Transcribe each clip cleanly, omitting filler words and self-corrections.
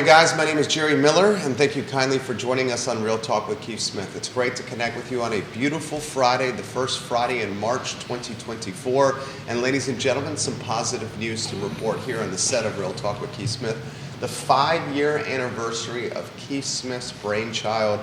morning, guys. My name is Jerry Miller, and thank you kindly for joining us on Real Talk with Keith Smith. It's great to connect with you on a beautiful Friday, the first Friday in March 2024. And ladies and gentlemen, some positive news to report here on the set of Real Talk with Keith Smith. The 5-year anniversary of Keith Smith's brainchild.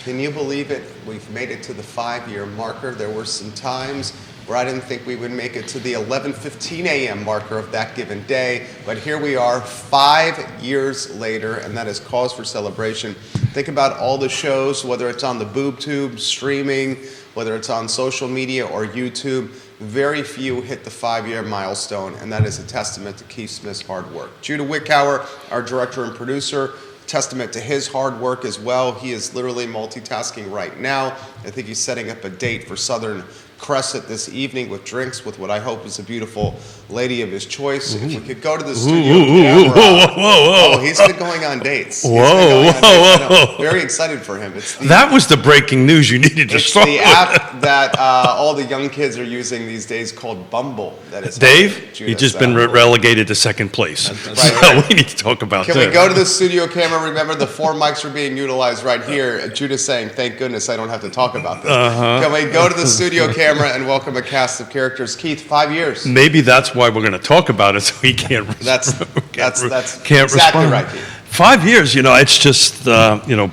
Can you believe it? We've made it to the 5-year marker. There were some times where I didn't think we would make it to the 11:15 a.m. marker of that given day, but here we are 5 years later, and that is cause for celebration. Think about all the shows, whether it's on the boob tube, streaming, whether it's on social media or YouTube, very few hit the 5-year milestone, and that is a testament to Keith Smith's hard work. Judah Wickower, our director and producer, testament to his hard work as well. He is literally multitasking right now. I think he's setting up a date for Southern Crescent this evening with drinks with what I hope is a beautiful lady of his choice. If we could go to the studio camera. Oh, he's been going on dates. Very excited for him. That was the breaking news you needed to start. It's the app that all the young kids are using these days called Bumble. That is Dave, he's just been relegated to second place. So we need to talk about that. Can we go to the studio camera? Remember, the 4 mics are being utilized right here. Judah's saying, thank goodness I don't have to talk about this. Can we go to the studio camera and welcome a cast of characters? Keith, 5 years. Maybe that's why we're going to talk about it, so he can't. That's can't exactly respond. right, Keith. 5 years, it's just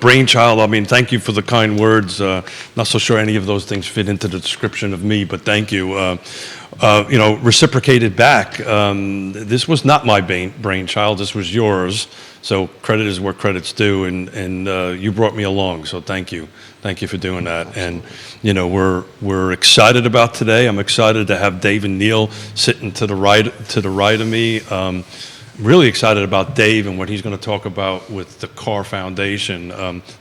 brainchild. I mean, thank you for the kind words. Not so sure any of those things fit into the description of me, but thank you. Reciprocated back. This was not my brainchild. This was yours. So credit is where credit's due, and you brought me along. So thank you. Thank you for doing that. And we're excited about today. I'm excited to have Dave and Neil sitting to the right of me. Really excited about Dave and what he's going to talk about with the CAR Foundation.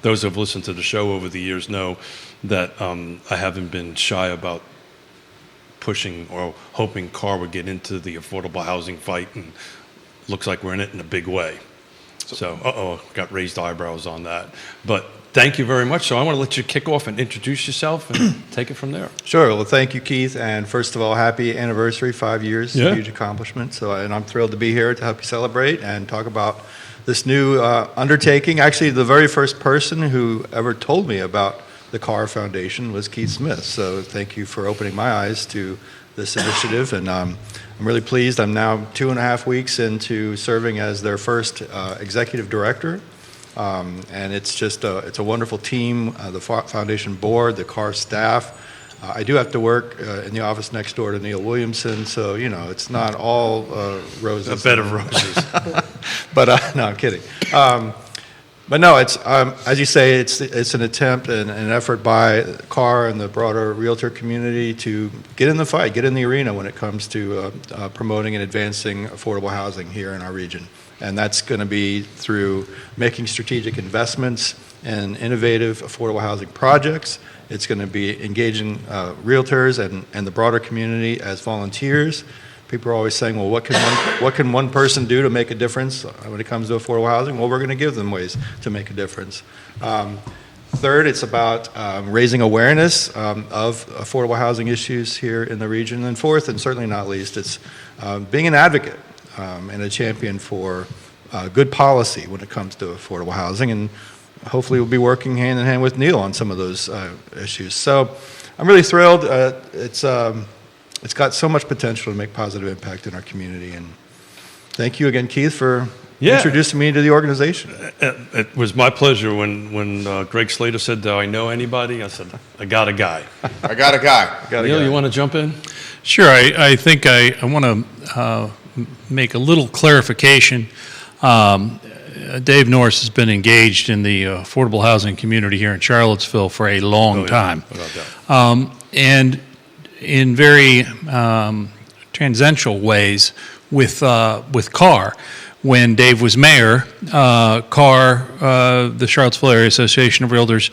Those who have listened to the show over the years know that I haven't been shy about pushing or hoping CAR would get into the affordable housing fight, and looks like we're in it in a big way. So, got raised eyebrows on that. But thank you very much. So I want to let you kick off and introduce yourself and take it from there. Sure. Well, thank you, Keith. And first of all, happy anniversary, 5 years, Yeah. a huge accomplishment. And I'm thrilled to be here to help you celebrate and talk about this new undertaking. Actually, the very first person who ever told me about the CAR Foundation was Keith Smith. So thank you for opening my eyes to this initiative. And I'm really pleased. I'm now 2.5 weeks into serving as their first executive director. And it's just it's a wonderful team, the foundation board, the CAR staff. I do have to work in the office next door to Neil Williamson, so it's not all roses. A bed of roses. But no, I'm kidding. But no, it's as you say, it's an attempt and an effort by CAR and the broader realtor community to get in the fight, get in the arena when it comes to promoting and advancing affordable housing here in our region. And that's going to be through making strategic investments in innovative affordable housing projects. It's going to be engaging realtors and the broader community as volunteers. People are always saying, well, what can one person do to make a difference when it comes to affordable housing? Well, we're going to give them ways to make a difference. Third, it's about raising awareness of affordable housing issues here in the region. And fourth, and certainly not least, it's being an advocate and a champion for good policy when it comes to affordable housing. And hopefully we'll be working hand in hand with Neil on some of those issues. So I'm really thrilled. It's got so much potential to make positive impact in our community. And thank you again, Keith, for introducing me to the organization. It was my pleasure when Greg Slater said, do I know anybody? I said, I got a guy. I got a guy. Neil, you want to jump in? Sure. I think I want to make a little clarification. Dave Norris has been engaged in the affordable housing community here in Charlottesville for a long time. And in very tangential ways with CAR. When Dave was mayor, CAR, the Charlottesville Area Association of Realtors,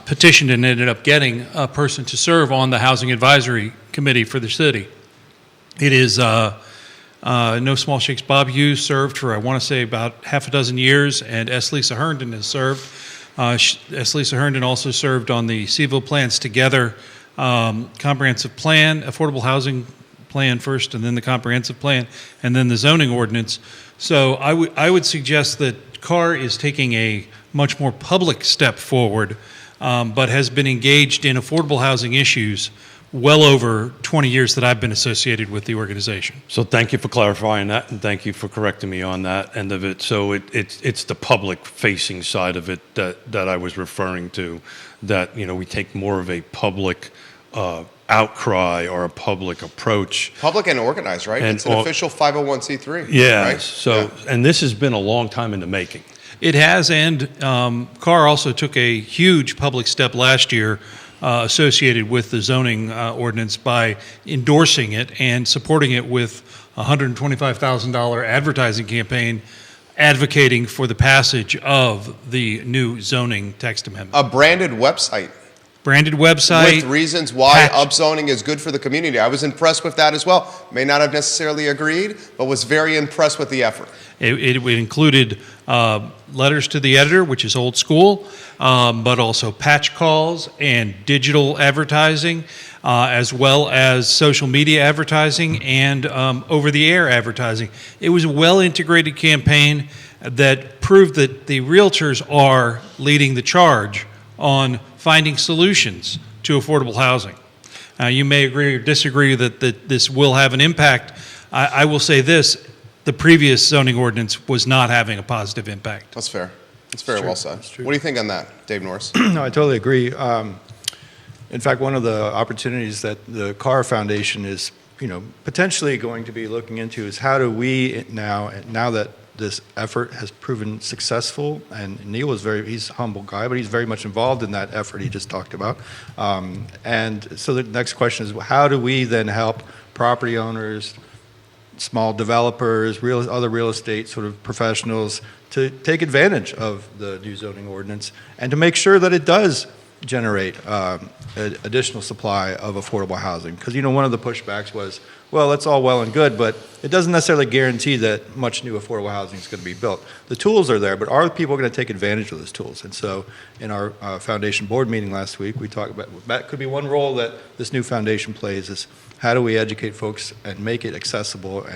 petitioned and ended up getting a person to serve on the Housing Advisory Committee for the city. It is no small shakes. Bob Hughes served for, I want to say, about half a dozen years, and S. Lisa Herndon has served. S. Lisa Herndon also served on the CVille Plans Together comprehensive plan, affordable housing plan first, and then the comprehensive plan, and then the zoning ordinance. So I would suggest that CAR is taking a much more public step forward, but has been engaged in affordable housing issues well over 20 years that I've been associated with the organization. So thank you for clarifying that, and thank you for correcting me on that end of it. So it's the public-facing side of it that I was referring to, that, you know, we take more of a public outcry or a public approach. Public and organized, right? And it's an official 501c3. Yeah. Right? So, and this has been a long time in the making. It has, and CAR also took a huge public step last year associated with the zoning ordinance by endorsing it and supporting it with a $125,000 advertising campaign advocating for the passage of the new zoning text amendment. A branded website. Branded website. With reasons why patch. upzoning is good for the community. I was impressed with that as well. May not have necessarily agreed, but was very impressed with the effort. It included letters to the editor, which is old school, but also patch calls and digital advertising, as well as social media advertising and over-the-air advertising. It was a well-integrated campaign that proved that the realtors are leading the charge on finding solutions to affordable housing. You may agree or disagree that this will have an impact. I will say this. The previous zoning ordinance was not having a positive impact. That's fair. That's very well said. What do you think on that, Dave Norris? No, I totally agree. In fact, one of the opportunities that the CAR Foundation is, potentially going to be looking into is how do we now that this effort has proven successful, and Neil he's a humble guy, but he's very much involved in that effort he just talked about. And so the next question is, how do we then help property owners, small developers, other real estate sort of professionals to take advantage of the new zoning ordinance and to make sure that it does generate an additional supply of affordable housing? Because, one of the pushbacks was, well, that's all well and good, but it doesn't necessarily guarantee that much new affordable housing is going to be built. The tools are there, but are people going to take advantage of those tools? And so in our foundation board meeting last week, we talked about that could be one role that this new foundation plays, is how do we educate folks and make it accessible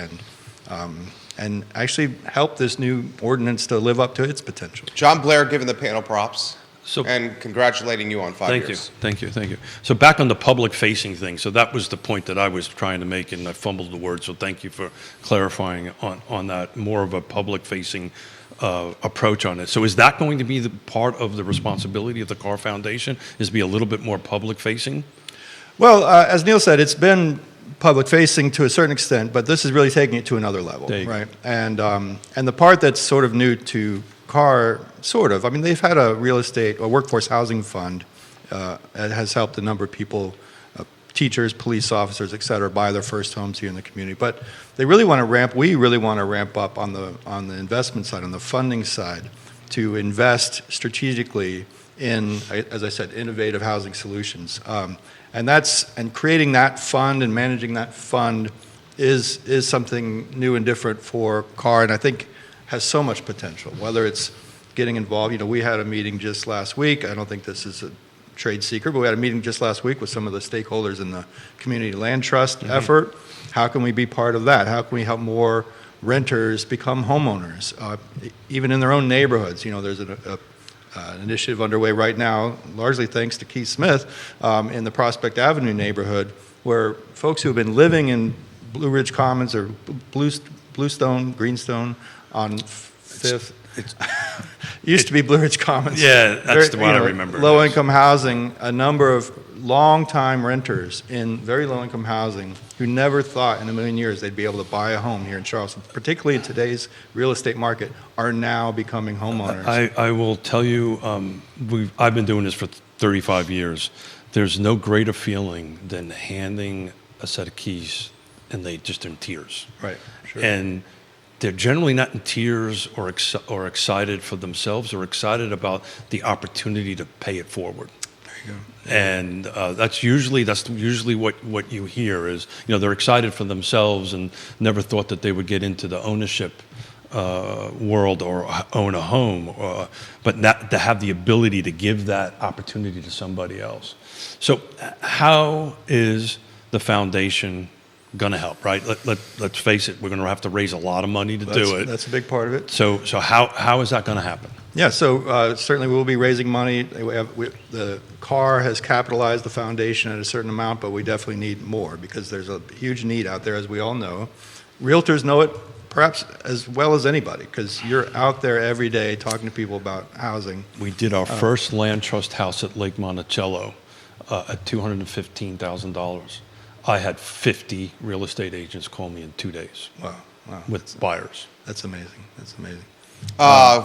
and actually help this new ordinance to live up to its potential. John Blair giving the panel props So, and congratulating you on 5 years. Thank you. So back on the public-facing thing, so that was the point that I was trying to make, and I fumbled the word, so thank you for clarifying on that, more of a public-facing approach on it. So is that going to be the part of the responsibility of the CAR Foundation, is to be a little bit more public-facing? Well, as Neil said, it's been public-facing to a certain extent, but this is really taking it to another level, right? And the part that's sort of new to CAR, they've had a workforce housing fund that has helped a number of people, teachers, police officers, et cetera, buy their first homes here in the community. But we really want to ramp up on the investment side, on the funding side, to invest strategically in, as I said, innovative housing solutions. And creating that fund and managing that fund is something new and different for CAR, and I think has so much potential, whether it's getting involved. We had a meeting just last week. I don't think this is a trade secret, but we had a meeting just last week with some of the stakeholders in the community land trust effort. How can we be part of that? How can we help more renters become homeowners, even in their own neighborhoods? There's an initiative underway right now, largely thanks to Keith Smith, in the Prospect Avenue neighborhood, where folks who have been living in Blue Ridge Commons or Bluestone, Greenstone on 5th. It used to be Blue Ridge Commons. Yeah, that's the one I remember. Low-income housing, a number of long-time renters in very low-income housing who never thought in a million years they'd be able to buy a home here in Charleston, particularly in today's real estate market, are now becoming homeowners. I will tell you, I've been doing this for 35 years. There's no greater feeling than handing a set of keys and they just in tears. Right, sure. And they're generally not in tears or excited for themselves, or excited about the opportunity to pay it forward. There you go. And that's usually what you hear is, they're excited for themselves and never thought that they would get into the ownership world or own a home, but not to have the ability to give that opportunity to somebody else. So how is the foundation going to help, right? Let's face it, we're going to have to raise a lot of money to do it. That's a big part of it. So how is that going to happen? Yeah, so certainly we'll be raising money. The CAR has capitalized the foundation at a certain amount, but we definitely need more because there's a huge need out there, as we all know. Realtors know it perhaps as well as anybody because you're out there every day talking to people about housing. We did our first land trust house at Lake Monticello at $215,000. I had 50 real estate agents call me in 2 days. Wow. With buyers. That's amazing. That's amazing.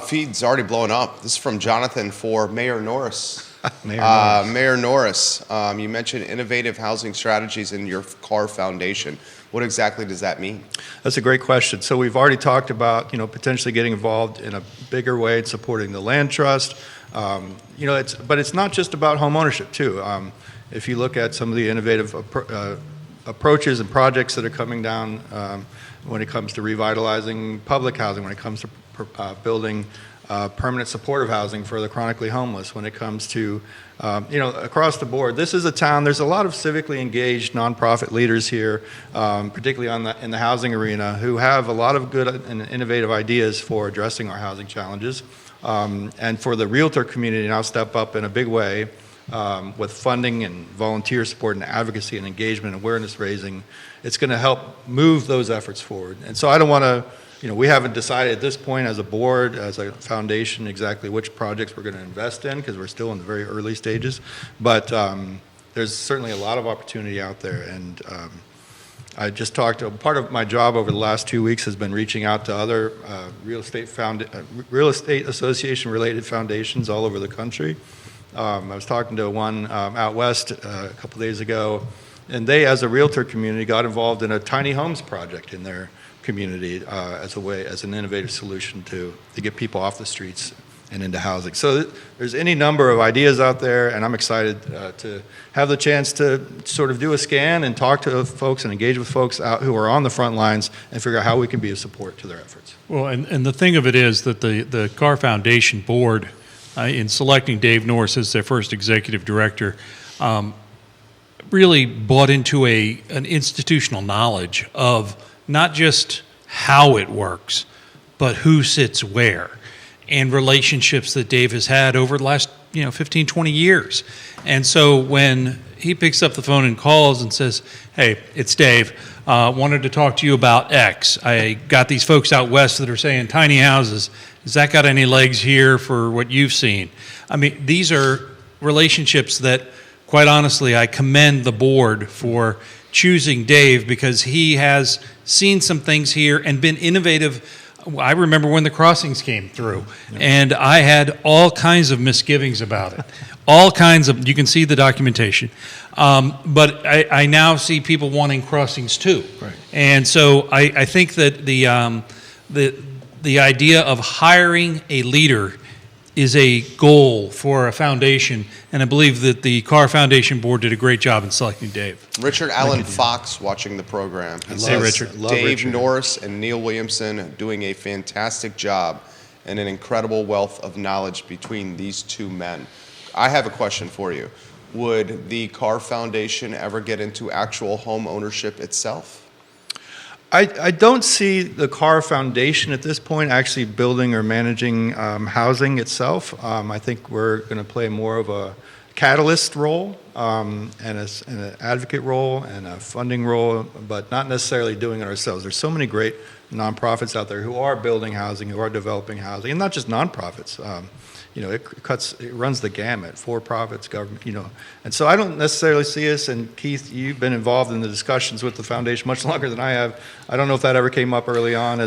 Feed's already blowing up. This is from Jonathan for Mayor Norris. Mayor Norris, you mentioned innovative housing strategies in your CAR foundation. What exactly does that mean? That's a great question. So we've already talked about, potentially getting involved in a bigger way in supporting the land trust. But it's not just about home ownership too. If you look at some of the innovative approaches and projects that are coming down when it comes to revitalizing public housing, when it comes to building permanent supportive housing for the chronically homeless, when it comes to, across the board. This is a town, there's a lot of civically engaged nonprofit leaders here, particularly in the housing arena, who have a lot of good and innovative ideas for addressing our housing challenges. And for the realtor community now step up in a big way with funding and volunteer support and advocacy and engagement and awareness raising. It's going to help move those efforts forward. And so I don't want to, we haven't decided at this point as a board, as a foundation, exactly which projects we're going to invest in because we're still in the very early stages. But there's certainly a lot of opportunity out there. And I just talked, part of my job over the last 2 weeks has been reaching out to other real estate association related foundations all over the country. I was talking to one out west a couple days ago, and they, as a realtor community, got involved in a tiny homes project in their community as an innovative solution to get people off the streets and into housing. So there's any number of ideas out there, and I'm excited to have the chance to sort of do a scan and talk to folks and engage with folks out who are on the front lines and figure out how we can be a support to their efforts. Well, and the thing of it is that the CAR Foundation board, in selecting Dave Norris as their first executive director, really bought into an institutional knowledge of not just how it works, but who sits where, and relationships that Dave has had over the last 15, 20 years. And so when he picks up the phone and calls and says, hey, it's Dave, wanted to talk to you about X. I got these folks out west that are saying tiny houses. Has that got any legs here for what you've seen? I mean, these are relationships that, quite honestly, I commend the board for choosing Dave because he has seen some things here and been innovative. I remember when the crossings came through, and I had all kinds of misgivings about it. All kinds of, you can see the documentation. But I now see people wanting crossings too. Right. And so I think that the idea of hiring a leader is a goal for a foundation, and I believe that the CAR Foundation board did a great job in selecting Dave. Richard Allen Fox watching the program. He says Richard. Love Dave Richard. Norris and Neil Williamson doing a fantastic job and an incredible wealth of knowledge between these two men. I have a question for you. Would the CAR Foundation ever get into actual home ownership itself? I don't see the CAR Foundation at this point actually building or managing housing itself. I think we're going to play more of a catalyst role and an advocate role and a funding role, but not necessarily doing it ourselves. There's so many great nonprofits out there who are building housing, who are developing housing, and not just nonprofits. It runs the gamut, for-profits, government, And so I don't necessarily see us, and Keith, you've been involved in the discussions with the foundation much longer than I have. I don't know if that ever came up early on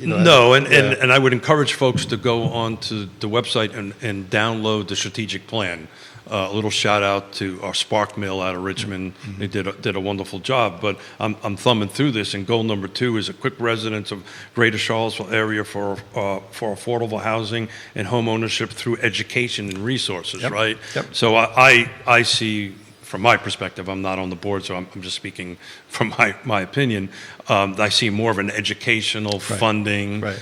No, and I would encourage folks to go onto the website and download the strategic plan. A little shout out to our Spark Mill out of Richmond. Mm-hmm. They did a wonderful job. But I'm thumbing through this, and goal number 2 is a quick residence of Greater Charlottesville area for affordable housing and home ownership through education and resources. Yep. Right. Yep. So I see. From my perspective, I'm not on the board, so I'm just speaking from my opinion. I see more of an educational funding. Right.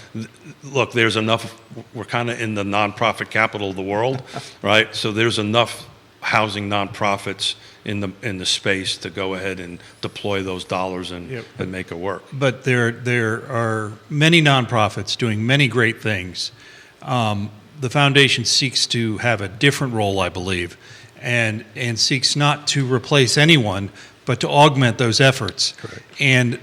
Look, there's enough. We're kind of in the nonprofit capital of the world, right? So there's enough housing nonprofits in the space to go ahead and deploy those dollars and make it work. But there are many nonprofits doing many great things. The foundation seeks to have a different role, I believe, and seeks not to replace anyone, but to augment those efforts. Correct. And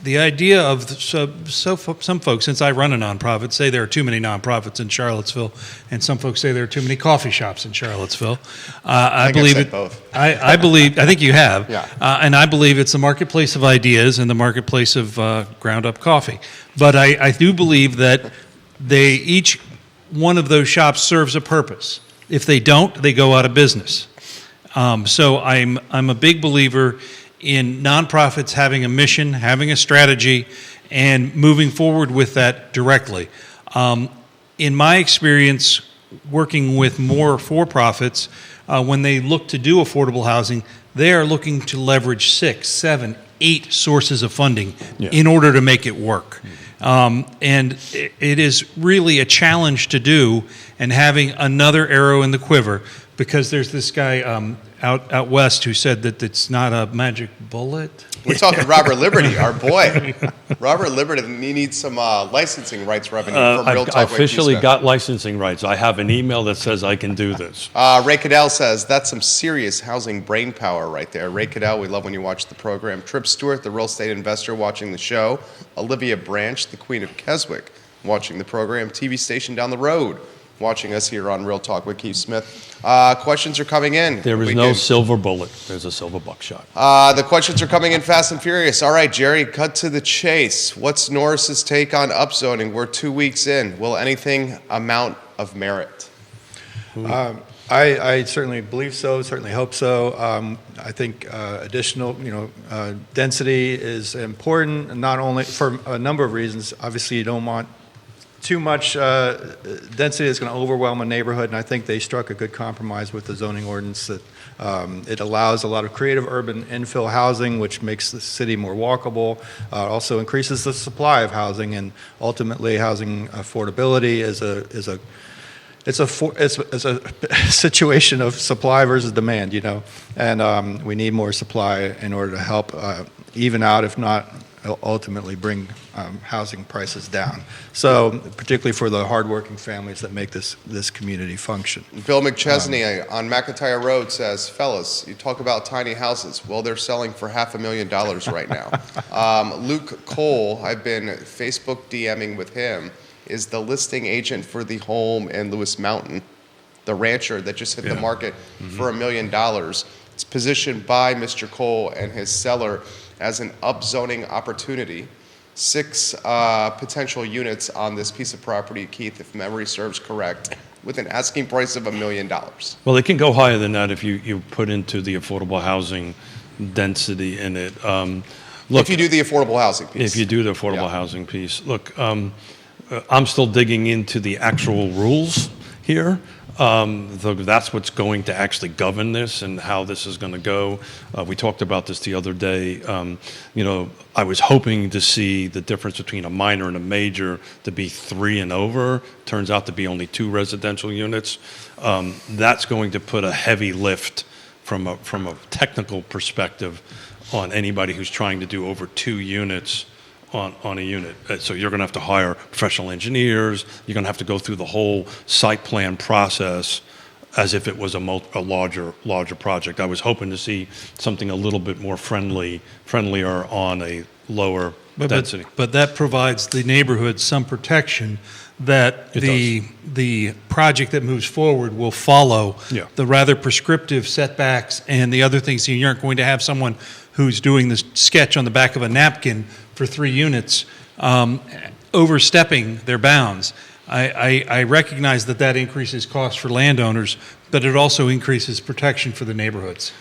the idea of some folks, since I run a nonprofit, say there are too many nonprofits in Charlottesville, and some folks say there are too many coffee shops in Charlottesville. I believe I've said both. I believe. I think you have. Yeah. And I believe it's the marketplace of ideas and the marketplace of ground up coffee. But I do believe that each one of those shops serves a purpose. If they don't, they go out of business. So I'm a big believer in nonprofits having a mission, having a strategy, and moving forward with that directly. In my experience, working with more for-profits, when they look to do affordable housing, they are looking to leverage 6, 7, 8 sources of funding in order to make it work. And it is really a challenge to do, and having another arrow in the quiver, because there's this guy out west who said that it's not a magic bullet. We're talking Robert Liberty, our boy. Robert Liberty, he needs some licensing rights revenue from Real Talk I with officially Keith Smith. got licensing rights. I have an email that says I can do this. Ray Cadell says, that's some serious housing brain power right there. Ray Cadell, we love when you watch the program. Trip Stewart, the real estate investor, watching the show. Olivia Branch, the Queen of Keswick, watching the program. TV station down the road, watching us here on Real Talk with Keith Smith. Questions are coming in. There is no silver bullet. There's a silver buckshot. The questions are coming in fast and furious. All right, Jerry, cut to the chase. What's Norris's take on upzoning? We're 2 weeks in. Will anything amount of merit? I certainly believe so, certainly hope so. I think additional, density is important, not only for a number of reasons. Obviously, you don't want too much density that's going to overwhelm a neighborhood, and I think they struck a good compromise with the zoning ordinance that it allows a lot of creative urban infill housing, which makes the city more walkable. Also increases the supply of housing, and ultimately housing affordability is a situation of supply versus demand, and we need more supply in order to help even out, if not ultimately bring housing prices down. So particularly for the hardworking families that make this community function. Bill McChesney on McIntyre Road says, fellas, you talk about tiny houses. Well, they're selling for $500,000 right now. Luke Cole, I've been Facebook DMing with him, is the listing agent for the home in Lewis Mountain, the rancher that just hit the market for $1 million. It's positioned by Mr. Cole and his seller as an upzoning opportunity. 6 potential units on this piece of property, Keith, if memory serves correct, with an asking price of $1 million. Well, it can go higher than that if you put into the affordable housing density in it. Look, if you do the affordable housing piece. If you do the affordable housing piece. Look, I'm still digging into the actual rules here. That's what's going to actually govern this and how this is going to go. We talked about this the other day. I was hoping to see the difference between a minor and a major to be 3 and over. Turns out to be only 2 residential units. That's going to put a heavy lift from a technical perspective on anybody who's trying to do over 2 units on a unit. So you're going to have to hire professional engineers. You're going to have to go through the whole site plan process as if it was a larger project. I was hoping to see something a little bit more friendlier on a lower density. But that provides the neighborhood some protection that the project that moves forward will follow the rather prescriptive setbacks and the other things. You aren't going to have someone who's doing this sketch on the back of a napkin for 3 units overstepping their bounds. I recognize that increases costs for landowners, but it also increases protection for the neighborhoods.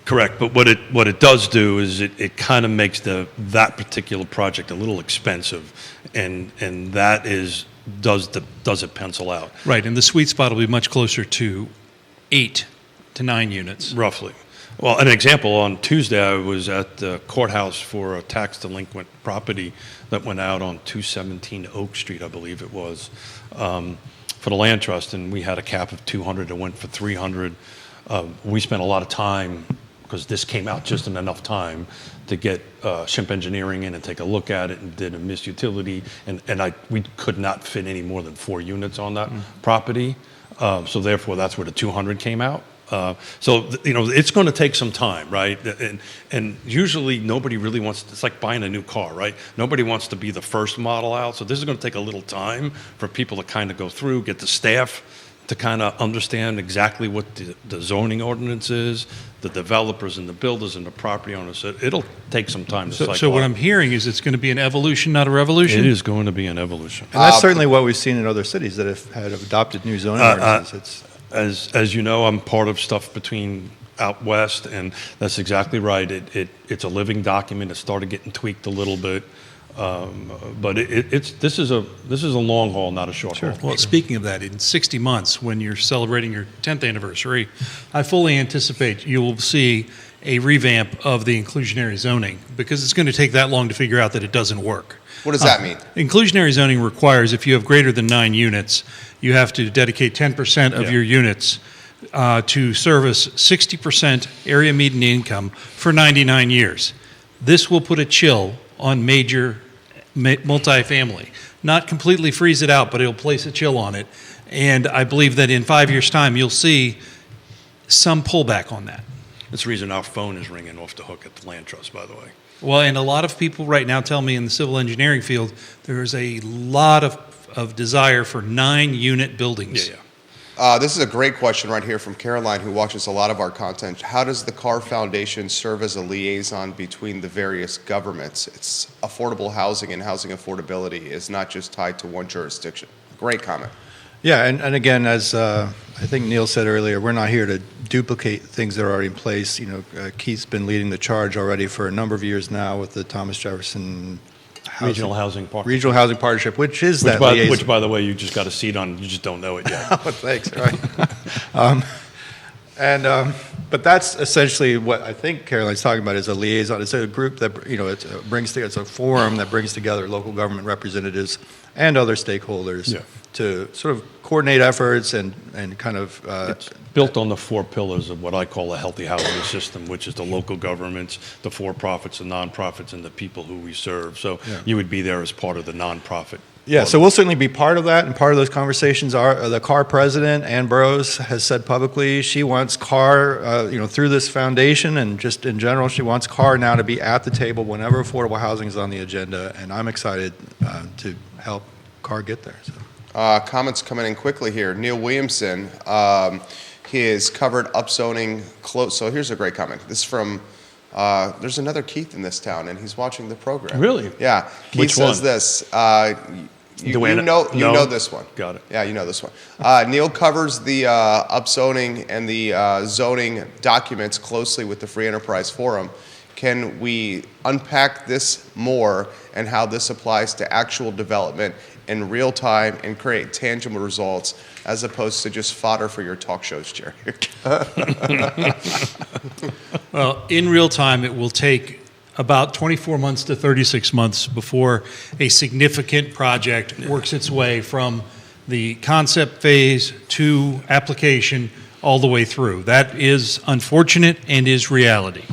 Correct, but what it does do is it kind of makes that particular project a little expensive, and that does it pencil out. Right, and the sweet spot will be much closer to 8 to 9 units. Roughly. Well, an example, on Tuesday I was at the courthouse for a tax delinquent property that went out on 217 Oak Street, I believe it was. for the land trust, and we had a cap of 200. It went for 300. We spent a lot of time, because this came out just in enough time to get Shimp Engineering in and take a look at it, and did a missed utility, and we could not fit any more than 4 units on that property. So therefore, that's where the 200 came out. It's going to take some time, right? And usually nobody really wants, it's like buying a new car, right? Nobody wants to be the first model out. So this is going to take a little time for people to kind of go through, get the staff to kind of understand exactly what the zoning ordinance is, the developers and the builders and the property owners. So it'll take some time to cycle So what out. I'm hearing is it's going to be an evolution, not a revolution? It is going to be an evolution. And that's certainly what we've seen in other cities that have adopted new zoning ordinances. As you know, I'm part of stuff between out west, and that's exactly right. It's a living document. It started getting tweaked a little bit, but this is a long haul, not a short haul. Well, speaking of that, in 60 months, when you're celebrating your 10th anniversary, I fully anticipate you will see a revamp of the inclusionary zoning, because it's going to take that long to figure out that it doesn't work. What does that mean? Inclusionary zoning requires, if you have greater than 9 units, you have to dedicate 10% of your units to service 60% area median income for 99 years. This will put a chill on major multifamily. Not completely freeze it out, but it'll place a chill on it. And I believe that in 5 years' time, you'll see some pullback on that. That's the reason our phone is ringing off the hook at the land trust, by the way. Well, and a lot of people right now tell me in the civil engineering field, there's a lot of desire for 9-unit buildings. Yeah. This is a great question right here from Caroline, who watches a lot of our content. How does the Carr Foundation serve as a liaison between the various governments? It's affordable housing, and housing affordability is not just tied to one jurisdiction. Great comment. Yeah, and again, as I think Neil said earlier, we're not here to duplicate things that are already in place. Keith's been leading the charge already for a number of years now with the Thomas Jefferson Regional Housing Partnership, which is that liaison. Which, by the way, you just got a seat on. You just don't know it yet. Oh, thanks. Right. But that's essentially what I think Caroline's talking about, is a liaison. It's a group that it's a forum that brings together local government representatives and other stakeholders to sort of coordinate efforts and kind of. It's built on the 4 pillars of what I call a healthy housing system, which is the local governments, the for-profits, the nonprofits, and the people who we serve. So you would be there as part of the nonprofit. Yeah, so we'll certainly be part of that, and part of those conversations are the Carr president, Ann Burroughs, has said publicly she wants Carr, through this foundation and just in general, she wants Carr now to be at the table whenever affordable housing is on the agenda, and I'm excited to help Carr get there. So. Comments coming in quickly here. Neil Williamson, his covered upzoning close. So here's a great comment. This is from, there's another Keith in this town, and he's watching the program. Really? Yeah. Keith Which says one? this. You know this one. Got it. Yeah, you know this one. Neil covers the upzoning and the zoning documents closely with the Free Enterprise Forum. Can we unpack this more and how this applies to actual development in real time and create tangible results as opposed to just fodder for your talk shows, Jerry? Well, in real time, it will take about 24 months to 36 months before a significant project works its way from the concept phase to application all the way through. That is unfortunate and is reality.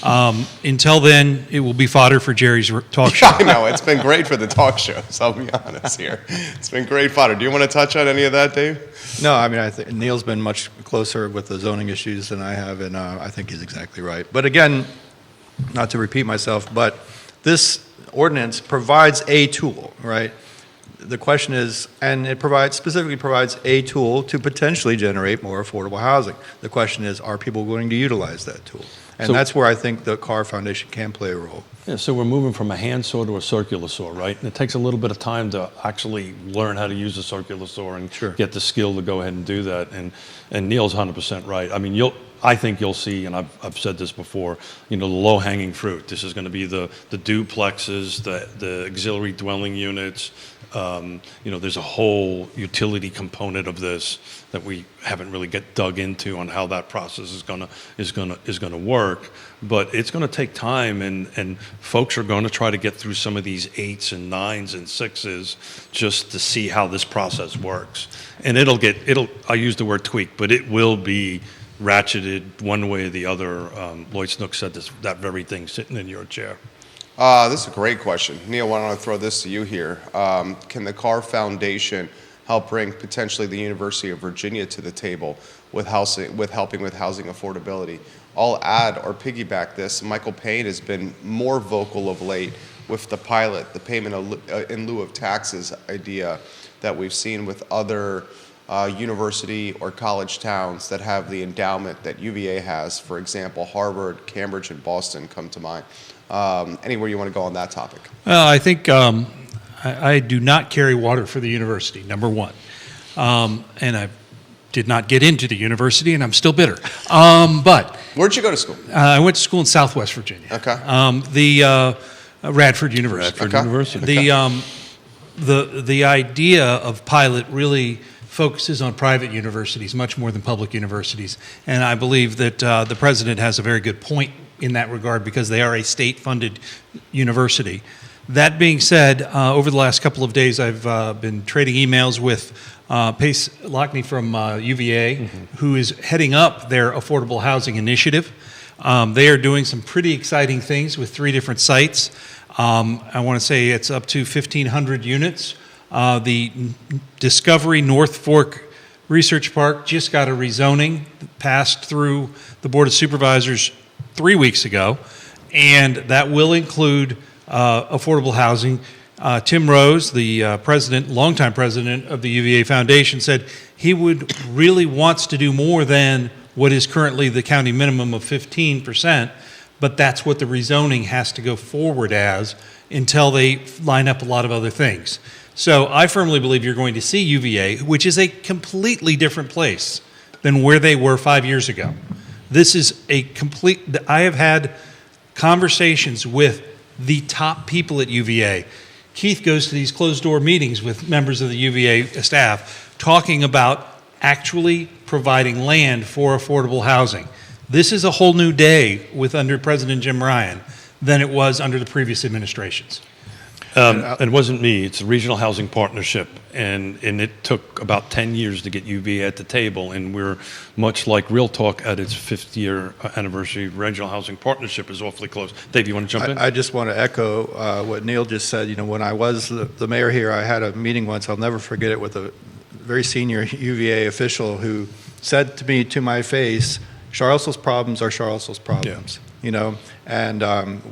Until then, it will be fodder for Jerry's talk show. I know, it's been great for the talk shows, I'll be honest here. It's been great fodder. Do you want to touch on any of that, Dave? No, I mean, I think Neil's been much closer with the zoning issues than I have, and I think he's exactly right. But again, not to repeat myself, but this ordinance provides a tool, right? The question is, and it specifically provides a tool to potentially generate more affordable housing. The question is, are people willing to utilize that tool? And that's where I think the Carr Foundation can play a role. Yeah, so we're moving from a hand saw to a circular saw, right? And it takes a little bit of time to actually learn how to use a circular saw and get the skill to go ahead and do that. And Neil's 100% right. I mean, I think you'll see, and I've said this before, the low-hanging fruit. This is going to be the duplexes, the auxiliary dwelling units, There's a whole utility component of this that we haven't really dug into on how that process is gonna work. But it's gonna take time, and folks are gonna try to get through some of these 8s and 9s and 6s just to see how this process works. And I use the word tweak, but it will be ratcheted one way or the other. Lloyd Snook said that very thing sitting in your chair. This is a great question. Neil, why don't I throw this to you here? Can the Carr Foundation help bring potentially the University of Virginia to the table with helping with housing affordability? I'll add or piggyback this. Michael Payne has been more vocal of late with the pilot, the payment in lieu of taxes idea that we've seen with other university or college towns that have the endowment that UVA has. For example, Harvard, Cambridge, and Boston come to mind. Anywhere you want to go on that topic? Well, I think I do not carry water for the university, number one. And I did not get into the university, and I'm still bitter. But Where'd you go to school? I went to school in Southwest Virginia. Okay. The Radford University. Radford Okay. University. The idea of pilot really focuses on private universities much more than public universities, and I believe that the president has a very good point in that regard because they are a state-funded university. That being said, over the last couple of days, I've been trading emails with Pace Lockney from UVA, who is heading up their affordable housing initiative. They are doing some pretty exciting things with 3 different sites. I want to say it's up to 1,500 units. The Discovery North Fork Research Park just got a rezoning, passed through the Board of Supervisors 3 weeks ago, and that will include affordable housing. Tim Rose, the longtime president of the UVA Foundation, said he really wants to do more than what is currently the county minimum of 15%, but that's what the rezoning has to go forward as until they line up a lot of other things. So I firmly believe you're going to see UVA, which is a completely different place than where they were 5 years ago. This is I have had conversations with the top people at UVA. Keith goes to these closed-door meetings with members of the UVA staff talking about actually providing land for affordable housing. This is a whole new day under President Jim Ryan than it was under the previous administrations. It wasn't me. It's a regional housing partnership, and it took about 10 years to get UVA at the table, and we're much like Real Talk at its 5th year anniversary. Regional housing partnership is awfully close. Dave, you want to jump in? I just want to echo what Neil just said. When I was the mayor here, I had a meeting once, I'll never forget it, with a very senior UVA official who said to me to my face, Charlottesville's problems are Charlottesville's problems. And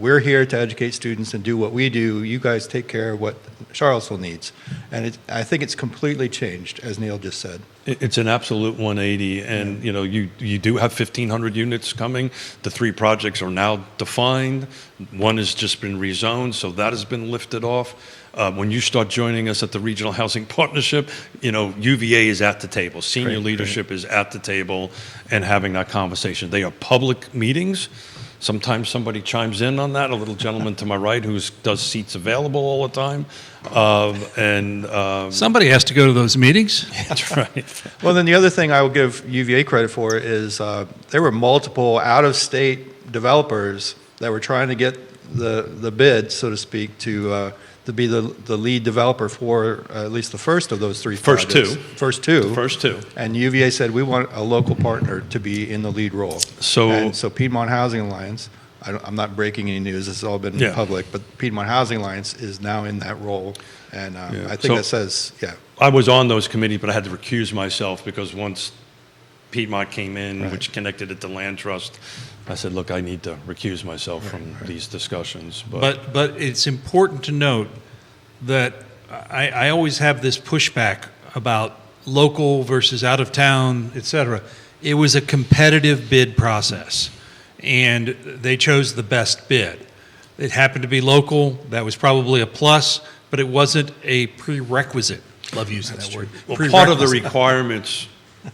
we're here to educate students and do what we do. You guys take care of what Charlottesville needs. And I think it's completely changed, as Neil just said. It's an absolute 180, and you do have 1,500 units coming. The 3 projects are now defined. One has just been rezoned, so that has been lifted off. When you start joining us at the Regional Housing Partnership, UVA is at the table. Senior leadership is at the table and having that conversation. They are public meetings. Sometimes somebody chimes in on that, a little gentleman to my right who does seats available all the time. Somebody has to go to those meetings. That's right. Well, then the other thing I will give UVA credit for is there were multiple out-of-state developers that were trying to get the bid, so to speak, to be the lead developer for at least the first of those 3 First projects. two. First two. And UVA said, we want a local partner to be in the lead role. So Piedmont Housing Alliance, I'm not breaking any news, this has all been public, but Piedmont Housing Alliance is now in that role. And I think that says, I was on those committees, but I had to recuse myself because once Piedmont came in, which connected it to Land Trust, I said, look, I need to recuse myself from these discussions. But it's important to note that I always have this pushback about local versus out of town, et cetera. It was a competitive bid process, and they chose the best bid. It happened to be local. That was probably a plus, but it wasn't a prerequisite. Love using that word. Well, part of the requirements,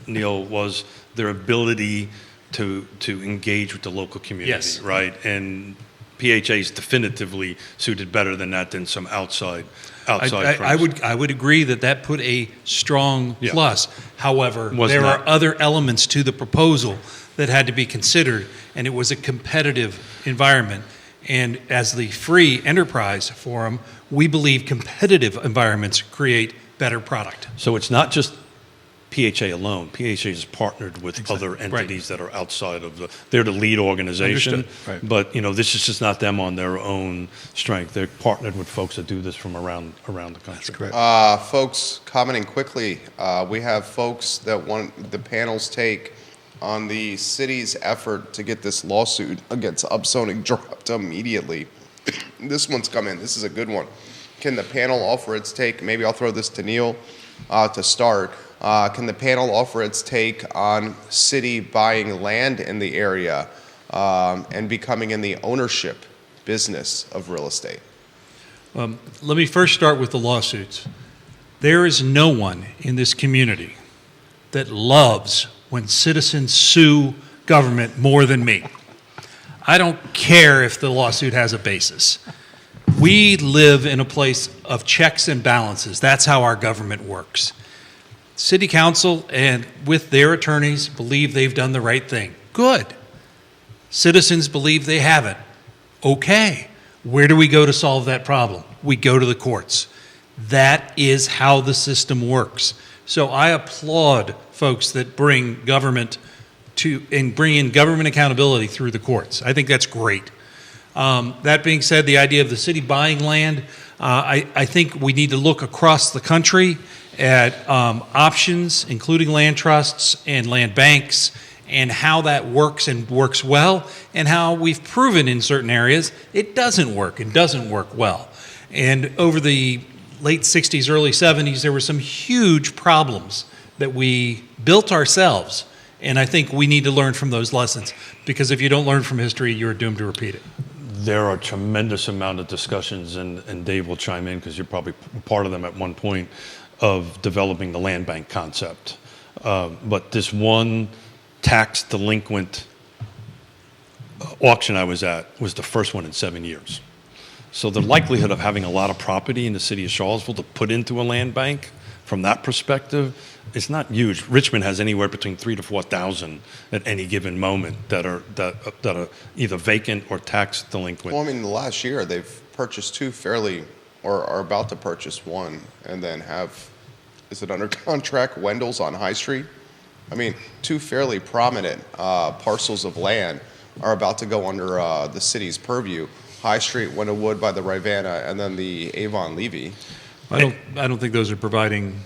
Neil, was their ability to engage with the local community, right? And PHA is definitively suited better than that than some outside firms. I would agree that put a strong Yeah. plus. However, Was there not. are other elements to the proposal that had to be considered, and it was a competitive environment. And as the free enterprise forum, we believe competitive environments create better product. So it's not just PHA alone. PHA is partnered with other entities that are outside of they're the lead organization. Understood. Right. But, this is just not them on their own strength. They're partnered with folks that do this from around the country. That's correct. Folks commenting quickly, we have folks that want the panel's take on the city's effort to get this lawsuit against upzoning dropped immediately. This one's come in. This is a good one. Can the panel offer its take? Maybe I'll throw this to Neil to start. Can the panel offer its take on city buying land in the area and becoming in the ownership business of real estate? Let me first start with the lawsuits. There is no one in this community that loves when citizens sue government more than me. I don't care if the lawsuit has a basis. We live in a place of checks and balances. That's how our government works. City council and with their attorneys believe they've done the right thing. Good. Citizens believe they haven't. Okay. Where do we go to solve that problem? We go to the courts. That is how the system works. So I applaud folks that bring in government accountability through the courts. I think that's great. That being said, the idea of the city buying land, I think we need to look across the country at options, including land trusts and land banks, and how that works and works well, and how we've proven in certain areas it doesn't work and doesn't work well. And over the late 60s, early 70s, there were some huge problems that we built ourselves. And I think we need to learn from those lessons, because if you don't learn from history, you're doomed to repeat it. There are a tremendous amount of discussions, and Dave will chime in because you're probably part of them at one point, of developing the land bank concept. But this one tax delinquent auction I was at was the first one in 7 years. So the likelihood of having a lot of property in the city of Charlottesville to put into a land bank from that perspective is not huge. Richmond has anywhere between 3,000 to 4,000 at any given moment that are either vacant or tax delinquent. Well, I mean, the last year they've purchased two fairly, or are about to purchase one, and then is it under contract, Wendell's on High Street? I mean, two fairly prominent parcels of land are about to go under the city's purview. High Street, Wendellwood by the Rivanna, and then the Avon Levy. I don't think those are providing,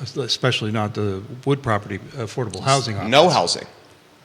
especially not the wood property, affordable housing options. No housing.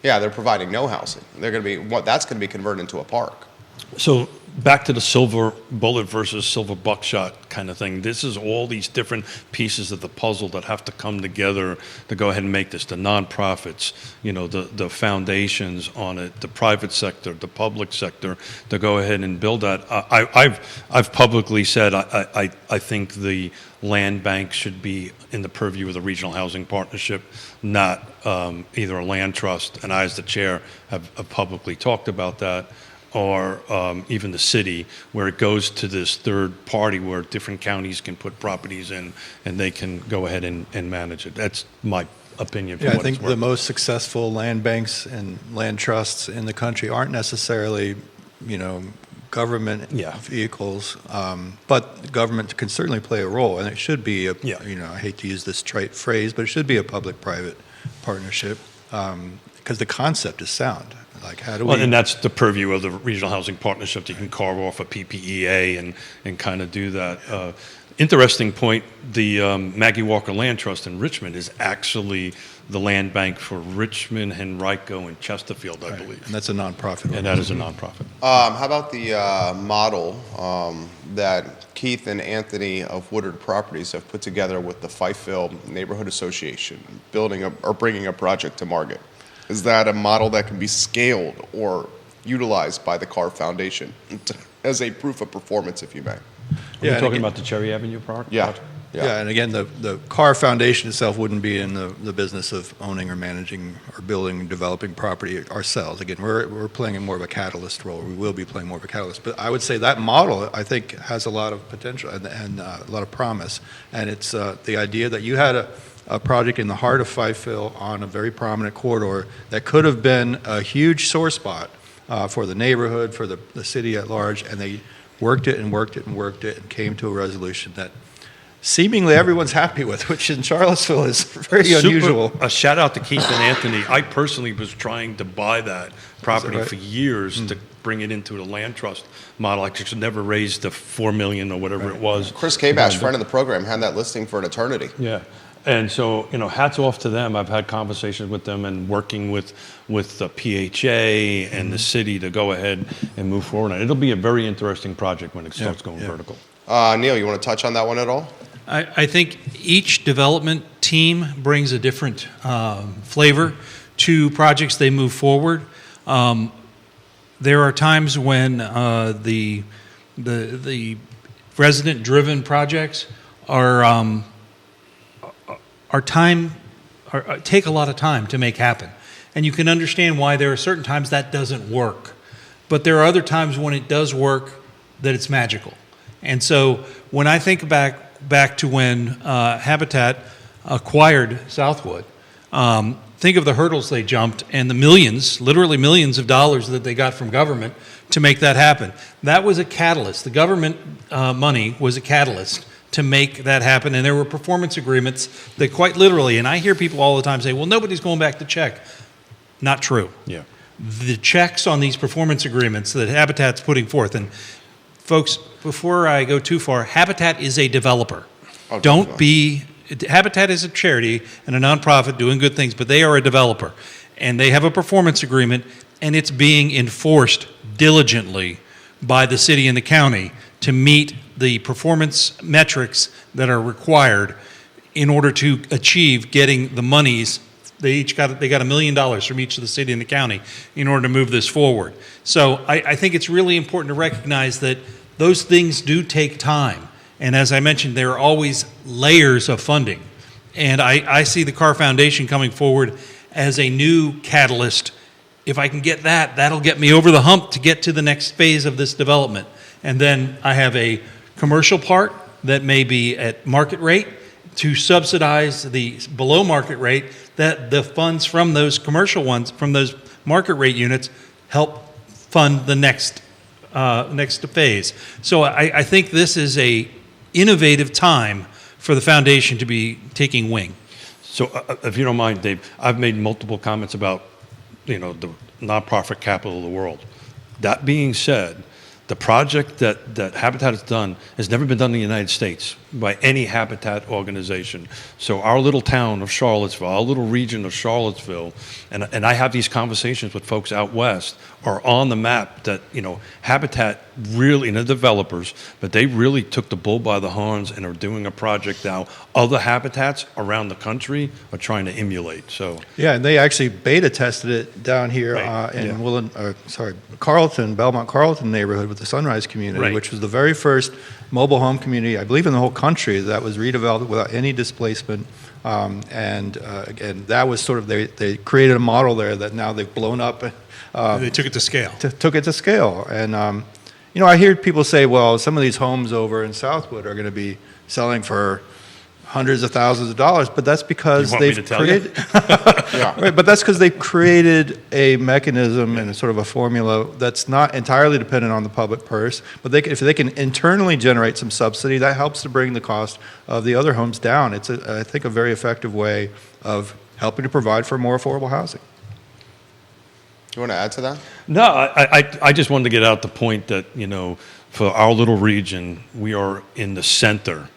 Yeah, they're providing no housing. They're going to be that's going to be converted into a park. So back to the silver bullet versus silver buckshot kind of thing. This is all these different pieces of the puzzle that have to come together to go ahead and make this. The nonprofits, the foundations on it, the private sector, the public sector, to go ahead and build that. I've publicly said I think the land bank should be in the purview of the Regional Housing Partnership, not either a land trust. And I, as the chair, have publicly talked about that. Or even the city, where it goes to this third party where different counties can put properties in and they can go ahead and manage it. That's my opinion. Yeah, I think the most successful land banks and land trusts in the country aren't necessarily, government vehicles, but government can certainly play a role, and it should be, I hate to use this trite phrase, but it should be a public-private partnership because the concept is sound. Like, how do we? And that's the purview of the Regional Housing Partnership. You can carve off a PPEA and kind of do that. Interesting point, the Maggie Walker Land Trust in Richmond is actually the land bank for Richmond, Henrico, and Chesterfield, I believe. And that's a nonprofit. And that is a nonprofit. How about the model that Keith and Anthony of Woodard Properties have put together with the Fifeville Neighborhood Association, bringing a project to market? Is that a model that can be scaled or utilized by the Carr Foundation as a proof of performance, if you may? Are you talking about the Cherry Avenue project? Yeah. Yeah, and again, the Carr Foundation itself wouldn't be in the business of owning or managing or building and developing property ourselves. Again, we're playing more of a catalyst role. We will be playing more of a catalyst. But I would say that model, I think, has a lot of potential and a lot of promise. And it's the idea that you had a project in the heart of Fifeville on a very prominent corridor that could have been a huge sore spot for the neighborhood, for the city at large, and they worked it and worked it and worked it and came to a resolution that seemingly everyone's happy with, which in Charlottesville is very unusual. A shout out to Keith and Anthony. I personally was trying to buy that property right? for years to bring it into the land trust model. I just never raised the $4 million or whatever it was. Chris Kabash, friend of the program, had that listing for an eternity. Yeah. And so, hats off to them. I've had conversations with them and working with the PHA and the city to go ahead and move forward. And it'll be a very interesting project when it starts going vertical. Neil, you want to touch on that one at all? I think each development team brings a different flavor to projects they move forward. There are times when the resident-driven projects take a lot of time to make happen, and you can understand why there are certain times that doesn't work. But there are other times when it does work that it's magical. And so when I think back to when Habitat acquired Southwood, think of the hurdles they jumped and the millions, literally millions of dollars that they got from government to make that happen. That was a catalyst. The government money was a catalyst to make that happen. And there were performance agreements that quite literally, and I hear people all the time say, well, nobody's going back to check. Not true. Yeah. The checks on these performance agreements that Habitat's putting forth, and folks, before I go too far, Habitat is a developer. Habitat is a charity and a nonprofit doing good things, but they are a developer. And they have a performance agreement, and it's being enforced diligently by the city and the county to meet the performance metrics that are required in order to achieve getting the monies. They got $1 million from each of the city and the county in order to move this forward. So I think it's really important to recognize that those things do take time. And as I mentioned, there are always layers of funding. And I see the Carr Foundation coming forward as a new catalyst. If I can get that, that'll get me over the hump to get to the next phase of this development. And then I have a commercial part that may be at market rate to subsidize the below market rate, that the funds from those commercial ones, from those market rate units, help fund the next phase. So I think this is a innovative time for the foundation to be taking wing. So if you don't mind, Dave, I've made multiple comments about, the nonprofit capital of the world. That being said, the project that Habitat has done has never been done in the United States by any Habitat organization. So our little town of Charlottesville, our little region of Charlottesville, and I have these conversations with folks out west, are on the map that, Habitat really, and the developers, but they really took the bull by the horns and are doing a project now other habitats around the country are trying to emulate. So yeah, and they actually beta tested it down here Right. in Belmont Carlton neighborhood with the Sunrise community, Right. which was the very first mobile home community, I believe, in the whole country that was redeveloped without any displacement. Again, that was sort of, they created a model there that now they've blown up. They took it to scale. Took it to scale. And, I hear people say, well, some of these homes over in Southwood are going to be selling for hundreds of thousands of dollars, but that's because they've created, Yeah. right, but that's because they've created a mechanism and a sort of a formula that's not entirely dependent on the public purse, but if they can internally generate some subsidy, that helps to bring the cost of the other homes down. It's, I think, a very effective way of helping to provide for more affordable housing. You want to add to that? no, I just wanted to get out the point that, for our little region, we are in the center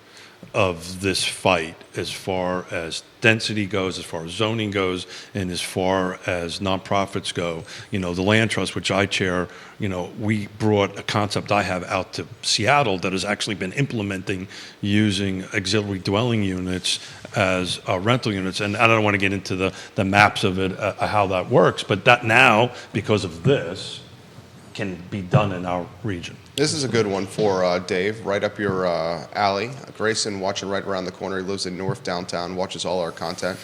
of this fight as far as density goes, as far as zoning goes, and as far as nonprofits go. The land trust, which I chair, we brought a concept I have out to Seattle that has actually been implementing using auxiliary dwelling units as rental units. And I don't want to get into the maps of it, how that works, but that now, because of this, can be done in our region. This is a good one for Dave, right up your alley. Grayson, watching right around the corner. He lives in North Downtown, watches all our content.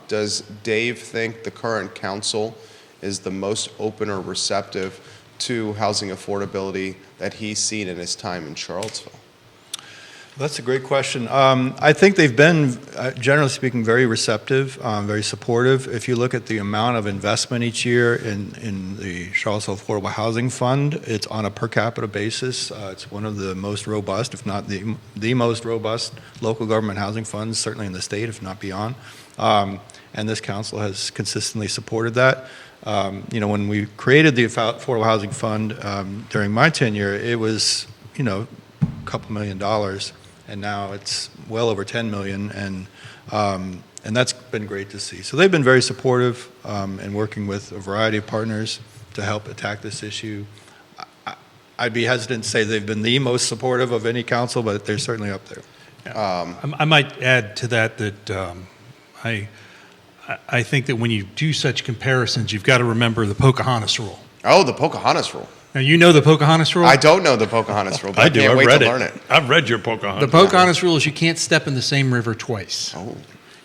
Does Dave think the current council is the most open or receptive to housing affordability that he's seen in his time in Charlottesville? That's a great question. I think they've been, generally speaking, very receptive, very supportive. If you look at the amount of investment each year in the Charlottesville Affordable Housing Fund, it's on a per capita basis. It's one of the most robust, if not the most robust, local government housing funds, certainly in the state, if not beyond. And this council has consistently supported that. When we created the Affordable Housing Fund during my tenure, it was, a couple $1 million. And now it's well over 10 million, and that's been great to see. So they've been very supportive and working with a variety of partners to help attack this issue. I'd be hesitant to say they've been the most supportive of any council, but they're certainly up there. I might add to that I think that when you do such comparisons, you've got to remember the Pocahontas rule. Oh, the Pocahontas rule. Now, you know the Pocahontas rule? I don't know the Pocahontas rule, but I do. can't I've wait read to it. learn it. I've read your Pocahontas. The Pocahontas rule is you can't step in the same river twice. Oh.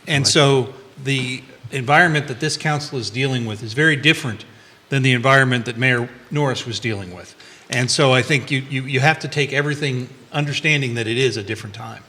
And so the environment that this council is dealing with is very different than the environment that Mayor Norris was dealing with. And so I think you have to take everything understanding that it is a different time.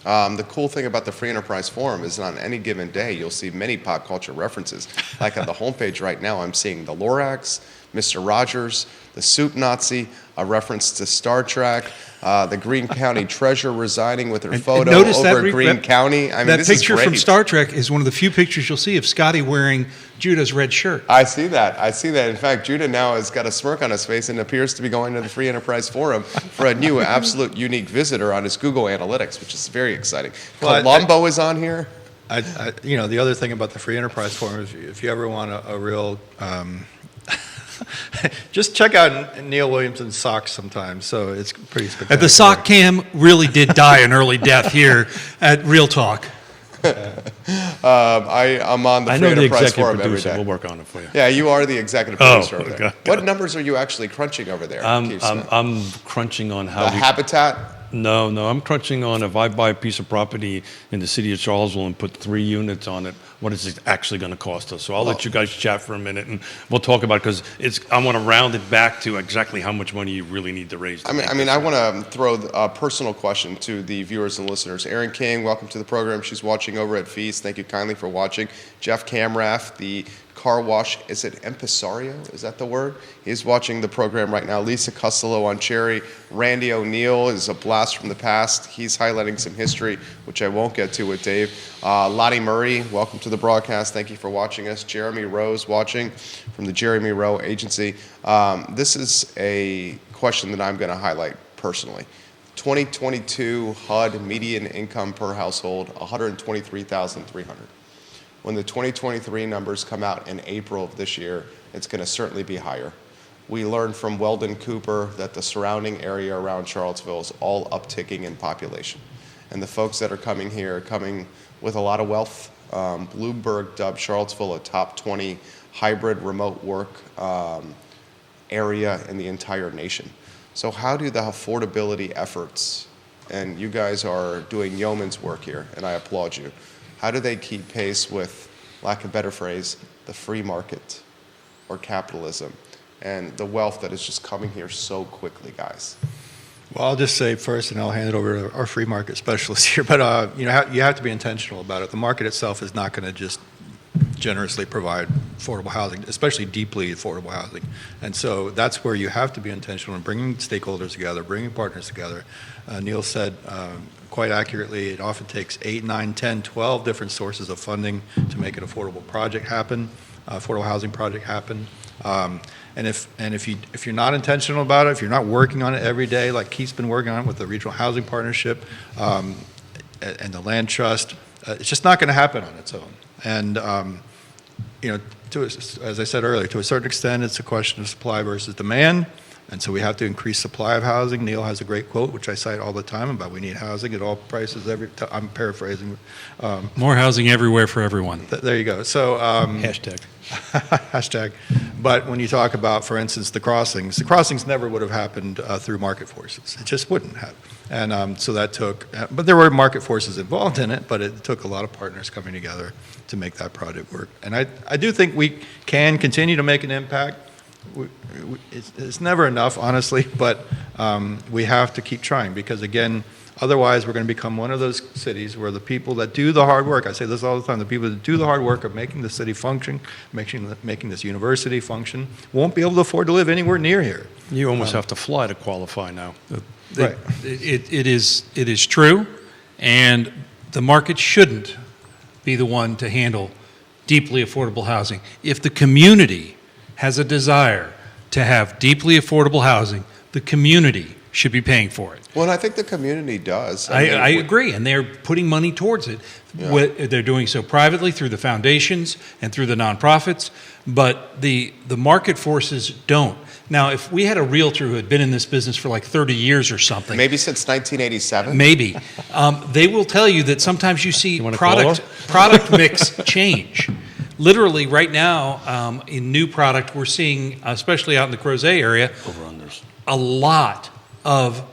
The cool thing about the Free Enterprise Forum is on any given day, you'll see many pop culture references. Like on the homepage right now, I'm seeing the Lorax, Mr. Rogers, the Soup Nazi, a reference to Star Trek, the Greene County Treasurer resigning with her photo over Greene County. I mean, that this picture is great. from Star Trek is one of the few pictures you'll see of Scotty wearing Judah's red shirt. I see that. In fact, Judah now has got a smirk on his face and appears to be going to the Free Enterprise Forum for a new, absolute unique visitor on his Google Analytics, which is very exciting. Well, Columbo is on here. The other thing about the Free Enterprise Forum is if you ever want a real just check out Neil Williamson's socks sometimes. So it's pretty spectacular. The sock cam really did die an early death here at Real Talk. I'm on the I Free know the Enterprise executive Forum every producer. day. We'll work on it for you. Yeah, you are the executive Oh, producer over there. okay. What numbers are you actually crunching over there, Keith Smith? I'm crunching on how The habitat? No, I'm crunching on if I buy a piece of property in the city of Charlottesville and put 3 units on it, what is it actually going to cost us? So I'll let you guys chat for a minute and we'll talk about it because I want to round it back to exactly how much money you really need to raise. I want to throw a personal question to the viewers and listeners. Erin King, welcome to the program. She's watching over at Feast. Thank you kindly for watching. Jeff Camrath, the car wash, is it impresario? Is that the word? He's watching the program right now. Lisa Costello on Cherry. Randy O'Neill is a blast from the past. He's highlighting some history, which I won't get to with Dave. Lottie Murray, welcome to the broadcast. Thank you for watching us. Jeremy Rose watching from the Jeremy Rowe Agency. This is a question that I'm going to highlight personally. 2022 HUD median income per household, $123,300. When the 2023 numbers come out in April of this year, it's going to certainly be higher. We learned from Weldon Cooper that the surrounding area around Charlottesville is all upticking in population. And the folks that are coming here are coming with a lot of wealth. Bloomberg dubbed Charlottesville a top 20 hybrid remote work area in the entire nation. So how do the affordability efforts, and you guys are doing yeoman's work here, and I applaud you, how do they keep pace with, lack of a better phrase, the free market or capitalism and the wealth that is just coming here so quickly, guys? Well, I'll just say first, and I'll hand it over to our free market specialist here, but you have to be intentional about it. The market itself is not going to just generously provide affordable housing, especially deeply affordable housing. And so that's where you have to be intentional in bringing stakeholders together, bringing partners together. Neil said quite accurately, it often takes 8, 9, 10, 12 different sources of funding to make an affordable project happen, affordable housing project happen. And if you're not intentional about it, if you're not working on it every day, like Keith's been working on it with the Regional Housing Partnership and the Land Trust, it's just not going to happen on its own. And as I said earlier, to a certain extent, it's a question of supply versus demand. And so we have to increase supply of housing. Neil has a great quote, which I cite all the time, about we need housing at all prices. I'm paraphrasing. More housing everywhere for everyone. There you go. So Hashtag. hashtag. But when you talk about, for instance, the crossings never would have happened through market forces. It just wouldn't have. And so that took, but there were market forces involved in it, but it took a lot of partners coming together to make that project work. And I do think we can continue to make an impact. It's never enough, honestly, but we have to keep trying, because, again, otherwise we're going to become one of those cities where the people that do the hard work, I say this all the time, the people that do the hard work of making the city function, making this university function, won't be able to afford to live anywhere near here. You almost have to fly to qualify now. Right. It is true, and the market shouldn't be the one to handle deeply affordable housing. If the community has a desire to have deeply affordable housing, the community should be paying for it. Well, and I think the community does. I agree, and they're putting money towards it. Yeah. They're doing so privately through the foundations and through the nonprofits, but the market forces don't. Now, if we had a realtor who had been in this business for like 30 years or something, Maybe since 1987. maybe, they will tell you that sometimes you see wanna call product mix change. Literally, right now, in new product, we're seeing, especially out in the Crozet area, Over-unders. a lot of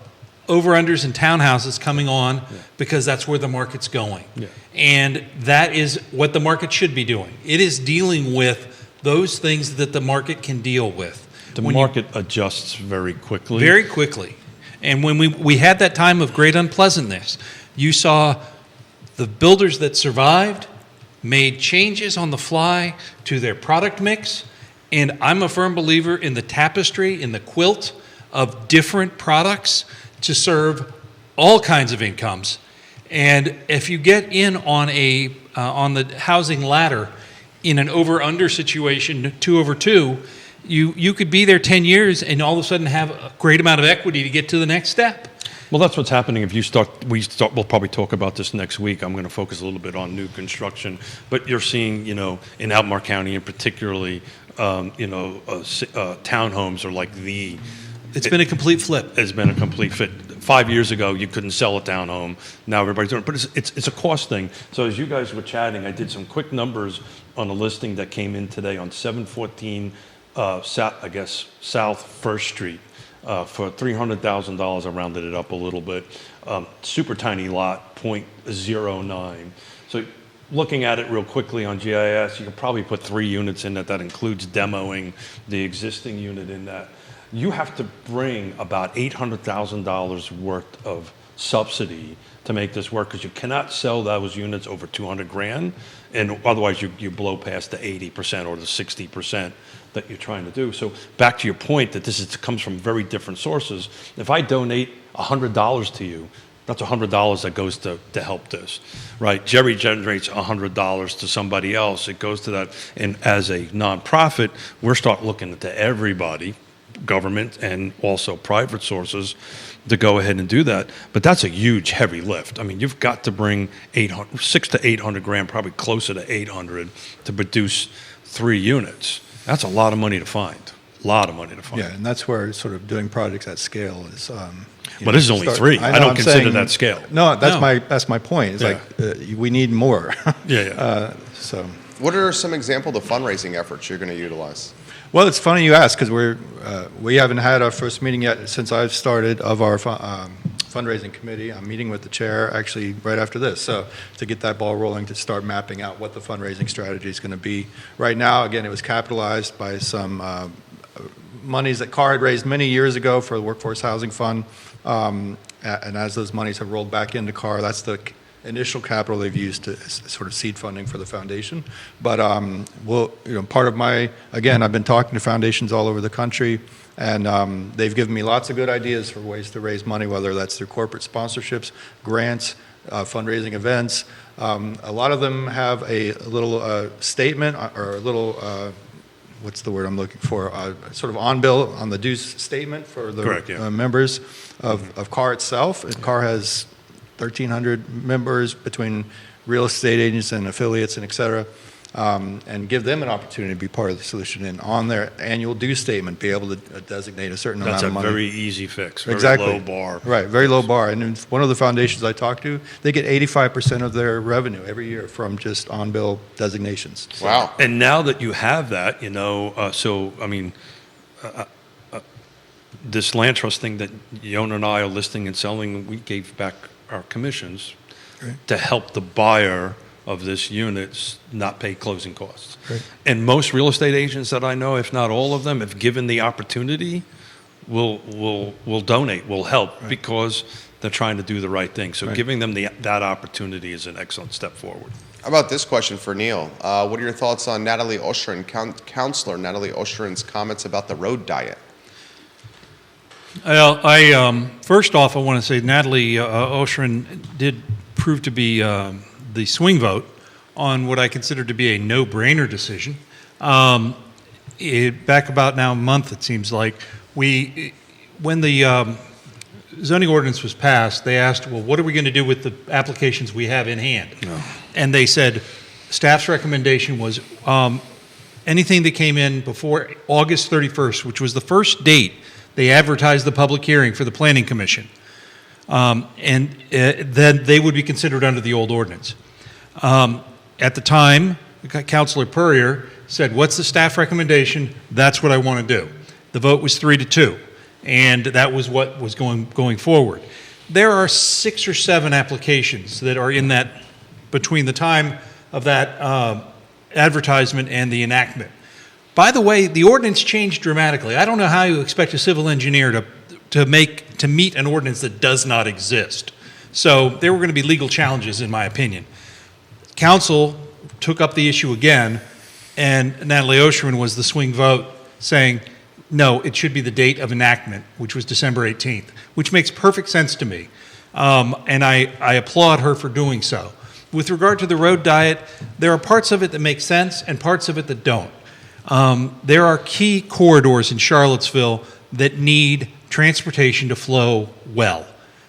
over-unders and townhouses coming on because that's where the market's going. Yeah. And that is what the market should be doing. It is dealing with those things that the market can deal with. The When you- market adjusts very quickly. very quickly. And when we had that time of great unpleasantness, you saw the builders that survived made changes on the fly to their product mix. And I'm a firm believer in the tapestry, in the quilt of different products to serve all kinds of incomes. And if you get in on on the housing ladder in an over-under situation, 2 over 2, you could be there 10 years and all of a sudden have a great amount of equity to get to the next step. Well, that's what's happening. If you we'll probably talk about this next week. I'm going to focus a little bit on new construction, but you're seeing, in Albemarle County, and particularly, townhomes are like It's been a complete flip. It's been a complete fit. 5 years ago, you couldn't sell a townhome. Now everybody's doing it, but it's a cost thing. So as you guys were chatting, I did some quick numbers on a listing that came in today on 714 South First Street. For $300,000, I rounded it up a little bit. Super tiny lot, 0.09. So looking at it real quickly on GIS, you could probably put 3 units in that. That includes demoing the existing unit in that. You have to bring about $800,000 worth of subsidy to make this work, because you cannot sell those units over $200,000, and otherwise you blow past the 80% or the 60% that you're trying to do. So back to your point that this comes from very different sources. If I donate $100 to you, that's $100 that goes to help this, right? Jerry generates $100 to somebody else. It goes to that. And as a nonprofit, we're start looking to everybody, government and also private sources, to go ahead and do that. But that's a huge, heavy lift. I mean, you've got to bring $600 to $800,000, probably closer to $800, to produce 3 units. That's a lot of money to find. A lot of money to find. Yeah, and that's where sort of doing projects at scale is. But this is only 3. I don't consider that scale. No, that's my point. It's like we need more. Yeah. So. What are some examples of fundraising efforts you're going to utilize? Well, it's funny you ask, because we haven't had our first meeting yet since I've started of our fundraising committee. I'm meeting with the chair actually right after this, so to get that ball rolling, to start mapping out what the fundraising strategy is going to be. Right now, again, it was capitalized by some monies that CAR had raised many years ago for the Workforce Housing Fund, and as those monies have rolled back into CAR, that's the initial capital they've used to sort of seed funding for the foundation. But part of I've been talking to foundations all over the country, and they've given me lots of good ideas for ways to raise money, whether that's through corporate sponsorships, grants, fundraising events. A lot of them have a little statement or a little what's the word I'm looking for? Sort of on-bill, on the dues statement for the Correct, yeah. members of CAR itself. And CAR has 1,300 members between real estate agents and affiliates and et cetera. and give them an opportunity to be part of the solution, and on their annual due statement, be able to designate a certain That's amount a of money. very easy fix, very Exactly. low bar. Right, very low bar. And in one of the foundations I talked to, they get 85% of their revenue every year from just on-bill designations. Wow. And now that you have that, this land trust thing that Yonna and I are listing and selling, we gave back our commissions to help the buyer of this unit not pay closing costs. Great. And most real estate agents that I know, if not all of them, if given the opportunity, will donate, will help because they're trying to do the right thing. So giving them that opportunity is an excellent step forward. How about this question for Neil? What are your thoughts on Natalie Oshrin, Counselor Natalie Oshrin's comments about the road diet? Well, first off, I want to say Natalie Oshrin did prove to be the swing vote on what I consider to be a no-brainer decision. Back about now a month, it seems like, when the zoning ordinance was passed, they asked, well, what are we going to do with the applications we have in hand? No. And they said, staff's recommendation was anything that came in before August 31st, which was the first date they advertised the public hearing for the Planning Commission, then they would be considered under the old ordinance. At the time, Councilor Purrier said, what's the staff recommendation? That's what I want to do. The vote was 3-2, and that was what was going forward. There are 6 or 7 applications that are in that, between the time of that advertisement and the enactment. By the way, the ordinance changed dramatically. I don't know how you expect a civil engineer to meet an ordinance that does not exist. So there were going to be legal challenges, in my opinion. Council took up the issue again, and Natalie Oshrin was the swing vote, saying, no, it should be the date of enactment, which was December 18th, which makes perfect sense to me. And I applaud her for doing so. With regard to the road diet, there are parts of it that make sense and parts of it that don't. There are key corridors in Charlottesville that need transportation to flow well.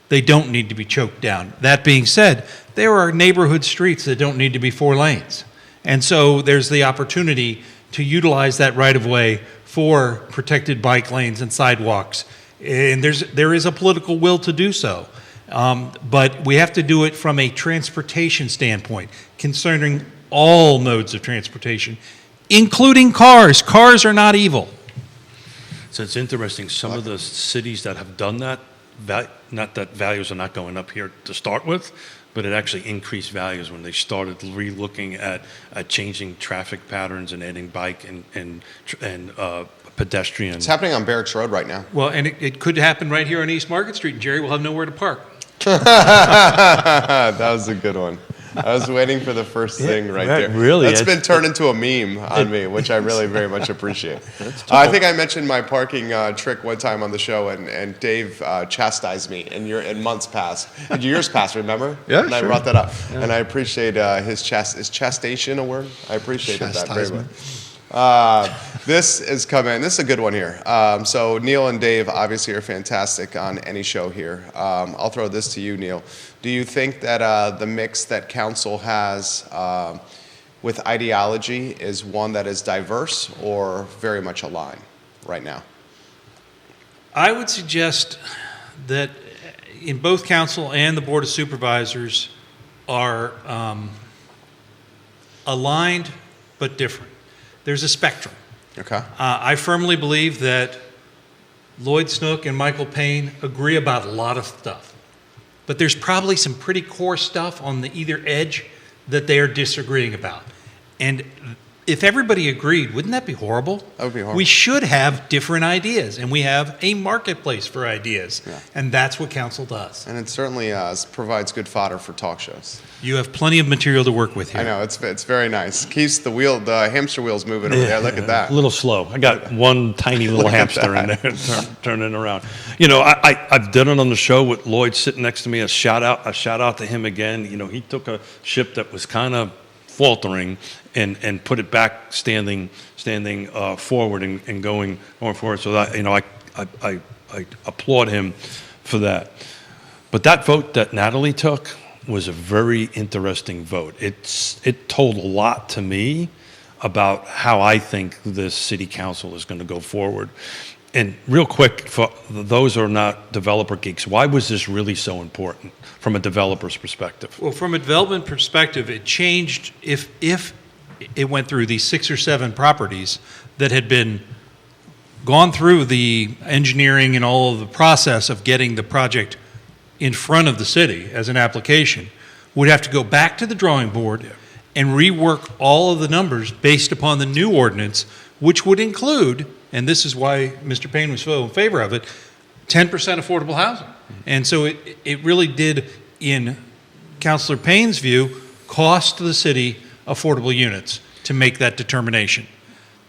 They don't need to be choked down. That being said, there are neighborhood streets that don't need to be 4 lanes. And so there's the opportunity to utilize that right-of-way for protected bike lanes and sidewalks. And there is a political will to do so. But we have to do it from a transportation standpoint, concerning all modes of transportation, including cars. Cars are not evil. So it's interesting, some of the cities that have done that, not that values are not going up here to start with, but it actually increased values when they started re-looking at changing traffic patterns and adding bike and pedestrian. It's happening on Barracks Road right now. Well, and it could happen right here on East Market Street, and Jerry will have nowhere to park. That was a good one. I was waiting for the first thing right there. Really, That's been turned into a meme on me, which I really very much appreciate. I think I mentioned my parking trick one time on the show, and Dave chastised me in months past. Years past, remember? Yeah, and sure. I brought that up. Yeah. And I appreciate is chastation a word? I appreciated that very much. This is coming. This is a good one here. So Neil and Dave obviously are fantastic on any show here. I'll throw this to you, Neil. Do you think that the mix that council has with ideology is one that is diverse or very much aligned right now? I would suggest that in both council and the Board of Supervisors are aligned but different. There's a spectrum. Okay. I firmly believe that Lloyd Snook and Michael Payne agree about a lot of stuff. But there's probably some pretty core stuff on the either edge that they are disagreeing about. And if everybody agreed, wouldn't that be horrible? That would be horrible. We should have different ideas, and we have a marketplace for ideas. Yeah. And that's what council does. And it certainly provides good fodder for talk shows. You have plenty of material to work with here. I know, it's very nice. Keeps the hamster wheel's moving over there. Look at that. A little slow. I got one tiny little hamster in there turning around. You know, I've done it on the show with Lloyd sitting next to me. A shout out to him again. You know, he took a ship that was kind of faltering and put it back standing forward and going forward. So that, you know, I applaud him for that. But that vote that Natalie took, was a very interesting vote. It told a lot to me about how I think this city council is going to go forward. And real quick, for those who are not developer geeks, why was this really so important from a developer's perspective? Well, from a development perspective, it changed if it went through these 6 or 7 properties that had been gone through the engineering and all of the process of getting the project in front of the city as an application, would have to go back to the drawing board and rework all of the numbers based upon the new ordinance, which would include, and this is why Mr. Payne was so in favor of it, 10% affordable housing. And so it really did, in Councilor Payne's view, cost the city affordable units to make that determination.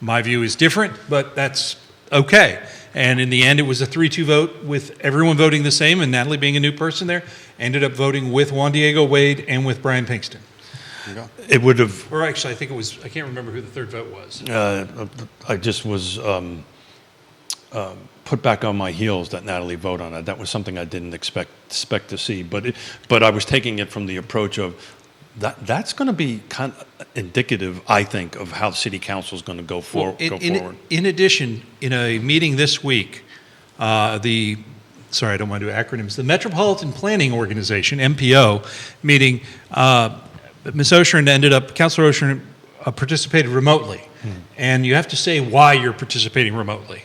My view is different, but that's okay. And in the end, it was a 3-2 vote with everyone voting the same, and Natalie being a new person there, ended up voting with Juan Diego Wade and with Brian Pinkston. It would have. Or actually, I think it was, I can't remember who the third vote was. I just was put back on my heels that Natalie voted on it. That was something I didn't expect to see. But I was taking it from the approach of that's going to be kind of indicative, I think, of how city council is going to go forward. In addition, in a meeting this week, sorry, I don't want to do acronyms, the Metropolitan Planning Organization, MPO, meeting, Ms. Oshrin Councilor Oshrin participated remotely. And you have to say why you're participating remotely.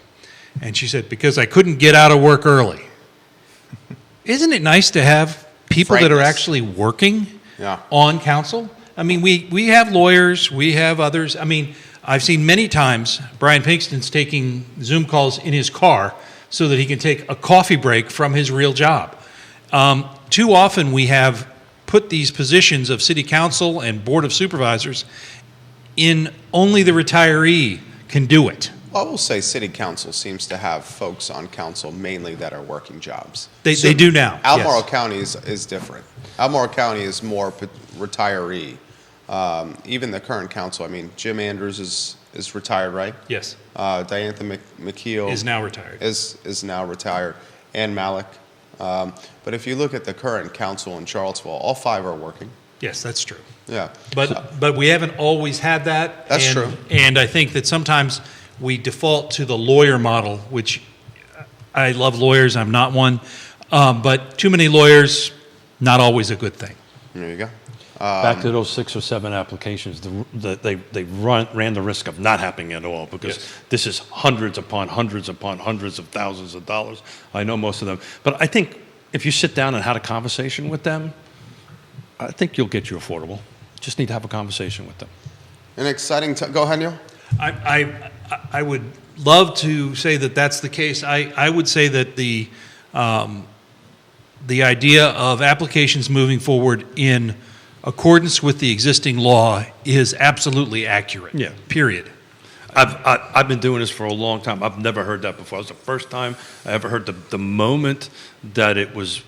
And she said, because I couldn't get out of work early. Isn't it nice to have people that are actually working on council? I mean, we have lawyers, we have others. I mean, I've seen many times Brian Pinkston's taking Zoom calls in his car so that he can take a coffee break from his real job. Too often we have put these positions of city council and board of supervisors in only the retiree can do it. Well, I will say city council seems to have folks on council mainly that are working jobs. They do now. Albemarle yes. County is different. Albemarle County is more retiree. Even the current council, I mean, Jim Andrews is retired, right? Yes. Diantha McKeel Is now retired. Is now retired, and Malik. But if you look at the current council in Charlottesville, all 5 are working. Yes, that's true. Yeah. But we haven't always had that. That's true. And I think that sometimes we default to the lawyer model, which I love lawyers, I'm not one. But too many lawyers, not always a good thing. There you go. Back to those 6 or 7 applications, they ran the risk of not happening at all because this is hundreds upon hundreds upon hundreds of thousands of dollars. I know most of them. But I think if you sit down and had a conversation with them, I think you'll get you affordable. Just need to have a conversation with them. An exciting go ahead, Neil. I would love to say that that's the case. I would say that the idea of applications moving forward in accordance with the existing law is absolutely accurate. Yeah. Period. I've been doing this for a long time. I've never heard that before. It was the first time I ever heard the moment that it was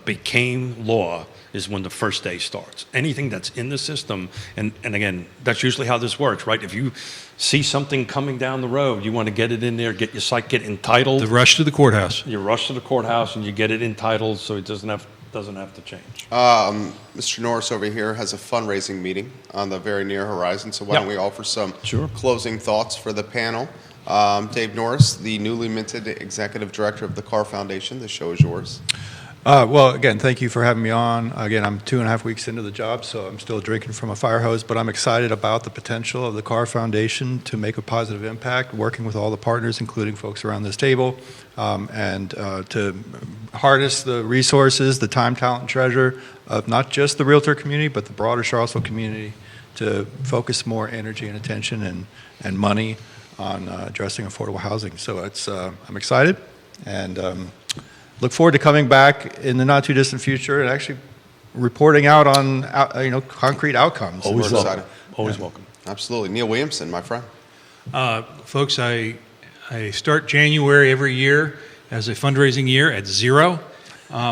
became law is when the first day starts. Anything that's in the system, and again, that's usually how this works, right? If you see something coming down the road, you want to get it in there, get your site, get entitled. The rush to the courthouse. You rush to the courthouse and you get it entitled so it doesn't have to change. Mr. Norris over here has a fundraising meeting on the very near horizon, so why don't we offer some closing thoughts for the panel. Dave Norris, the newly minted Executive Director of the Carr Foundation, the show is yours. Well, again, thank you for having me on. Again, I'm 2.5 weeks into the job, so I'm still drinking from a fire hose, but I'm excited about the potential of the Carr Foundation to make a positive impact, working with all the partners, including folks around this table, and to harness the resources, the time, talent, and treasure of not just the realtor community, but the broader Charlottesville community to focus more energy and attention and money on addressing affordable housing. So I'm excited, and look forward to coming back in the not too distant future and actually reporting out on concrete outcomes. Always We're welcome. excited. Always welcome. Absolutely. Neil Williamson, my friend. Folks, I start January every year as a fundraising year at 0.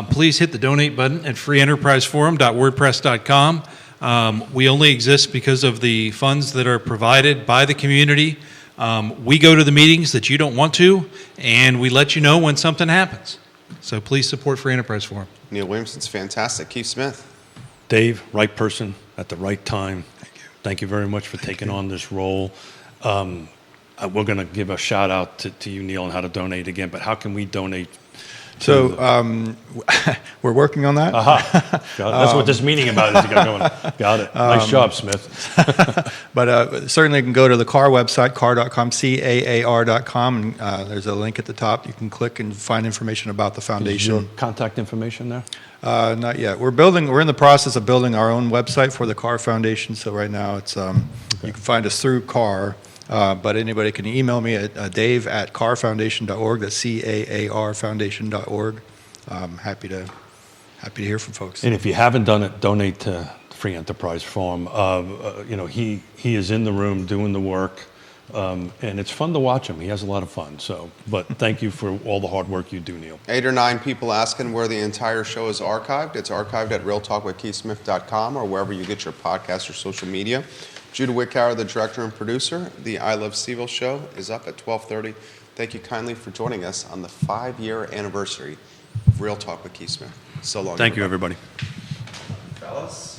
Please hit the donate button at freeenterpriseforum.wordpress.com. We only exist because of the funds that are provided by the community. We go to the meetings that you don't want to, and we let you know when something happens. So please support Free Enterprise Forum. Neil Williamson's fantastic. Keith Smith. Dave, right person at the right time. Thank you. Thank you very much for taking on this role. We're going to give a shout out to you, Neil, on how to donate again, but how can we donate? So we're working on that. That's what this meeting about is. You got going. Got it. Nice job, Smith. But certainly you can go to the CAR website, car.com, CAAR.com, and there's a link at the top. You can click and find information about the Is your foundation. contact information there? Not yet. We're in the process of building our own website for the CAR Foundation. So right now it's you can find us through CAR, but anybody can email me at dave@carfoundation.org. That's CAAR foundation.org. Happy to hear from folks. And if you haven't done it, donate to Free Enterprise Farm. He is in the room doing the work, and it's fun to watch him. He has a lot of fun. But thank you for all the hard work you do, Neil. 8 or 9 people asking where the entire show is archived. It's archived at realtalkwithkeithsmith.com or wherever you get your podcasts or social media. Judah Wickower, the director and producer. The I Love CVille show is up at 12:30. Thank you kindly for joining us on the 5-year anniversary of Real Talk with Keith Smith. So long. Thank you, everybody. Fellas.